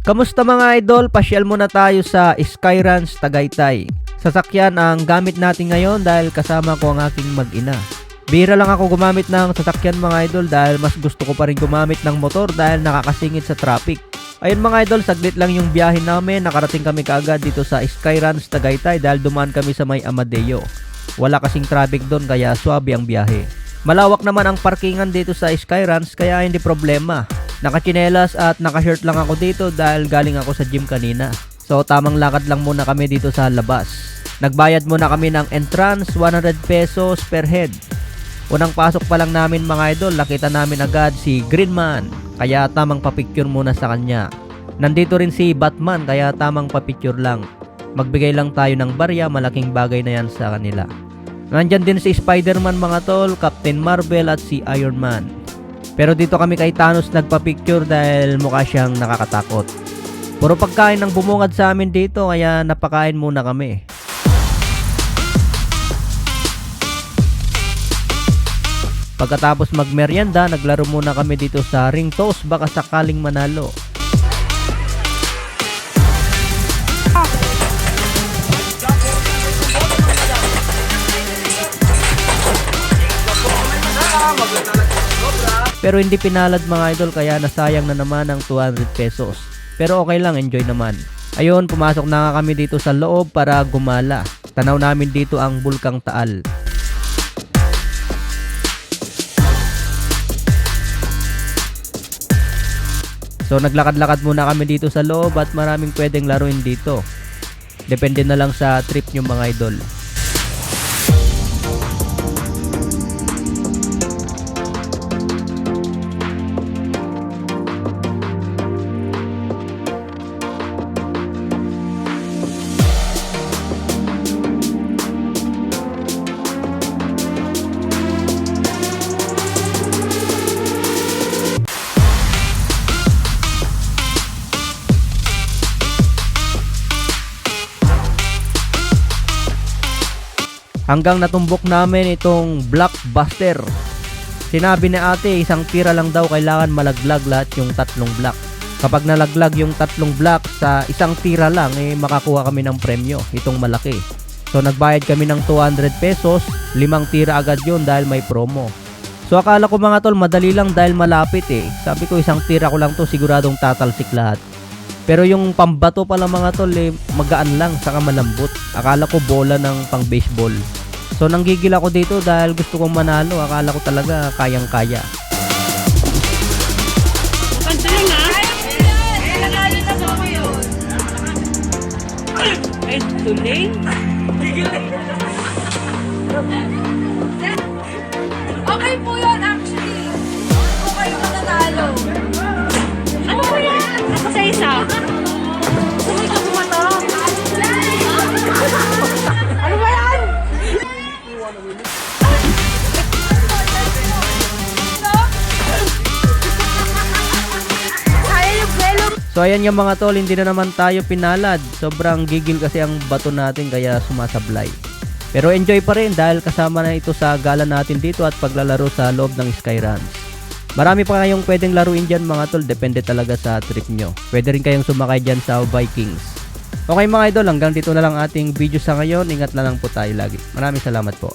Kamusta mga idol? Pasyal muna tayo sa Skyruns Tagaytay. Sasakyan ang gamit natin ngayon dahil kasama ko ang aking mag-ina. Bihira lang ako gumamit ng sasakyan mga idol dahil mas gusto ko pa rin gumamit ng motor dahil nakakasingit sa traffic. Ayun mga idol, saglit lang yung biyahe namin. Nakarating kami kaagad dito sa Skyruns Tagaytay dahil dumaan kami sa may Amadeo. Wala kasing traffic doon kaya swabe ang biyahe. Malawak naman ang parkingan dito sa Skyruns kaya hindi problema. Nakachinelas at nakashirt lang ako dito dahil galing ako sa gym kanina. So tamang lakad lang muna kami dito sa labas. Nagbayad muna kami ng entrance, 100 pesos per head. Unang pasok pa lang namin mga idol, nakita namin agad si Greenman. Kaya tamang papicture muna sa kanya. Nandito rin si Batman kaya tamang papicture lang. Magbigay lang tayo ng barya, malaking bagay na yan sa kanila. Nandyan din si Spider-Man mga tol, Captain Marvel at si Iron Man. Pero dito kami kay Thanos nagpa-picture dahil mukha siyang nakakatakot. Puro pagkain ang bumungad sa amin dito kaya napakain muna kami. Pagkatapos magmeryenda, naglaro muna kami dito sa ring toss baka sakaling manalo. Pero hindi pinalad mga idol kaya nasayang na naman ang 200 pesos. Pero okay lang, enjoy naman. Ayun, pumasok na nga kami dito sa loob para gumala. Tanaw namin dito ang Bulkang Taal. So naglakad-lakad muna kami dito sa loob at maraming pwedeng laruin dito. Depende na lang sa trip nyo mga idol. Hanggang natumbok namin itong blockbuster. Sinabi ni ate, isang tira lang daw kailangan malaglag lahat yung tatlong block. Kapag nalaglag yung tatlong block sa isang tira lang, makakuha kami ng premyo, itong malaki. So nagbayad kami ng 200 pesos, 5 tira agad yun dahil may promo. So akala ko mga tol, madali lang dahil malapit Sabi ko isang tira ko lang to, siguradong tatalsik lahat. Pero yung pambato pala mga tol, magaan lang, saka malambot. Akala ko bola ng pang baseball. So nanggigil ako dito dahil gusto kong manalo. Akala ko talaga kayang-kaya. Pansaling ha? Nanalo na po ako yun. Ay, tuling? Okay po yun actually. Hindi po kayo mananalo. Ano ba yan? Ako sa isa. Sumay ka pumatok. Ano ba yan? Sayang yung belo. So ayan yung mga tol, hindi na naman tayo pinalad. Sobrang gigil kasi ang bato natin kaya sumasablay. Pero enjoy pa rin dahil kasama na ito sa gala natin dito at paglalaro sa loob ng Skyruns. Marami pa kayong pwedeng laruin dyan mga tol, depende talaga sa trip nyo. Pwede rin kayong sumakay dyan sa Vikings. Okay mga idol, hanggang dito na lang ating video sa ngayon. Ingat na lang po tayo lagi. Maraming salamat po.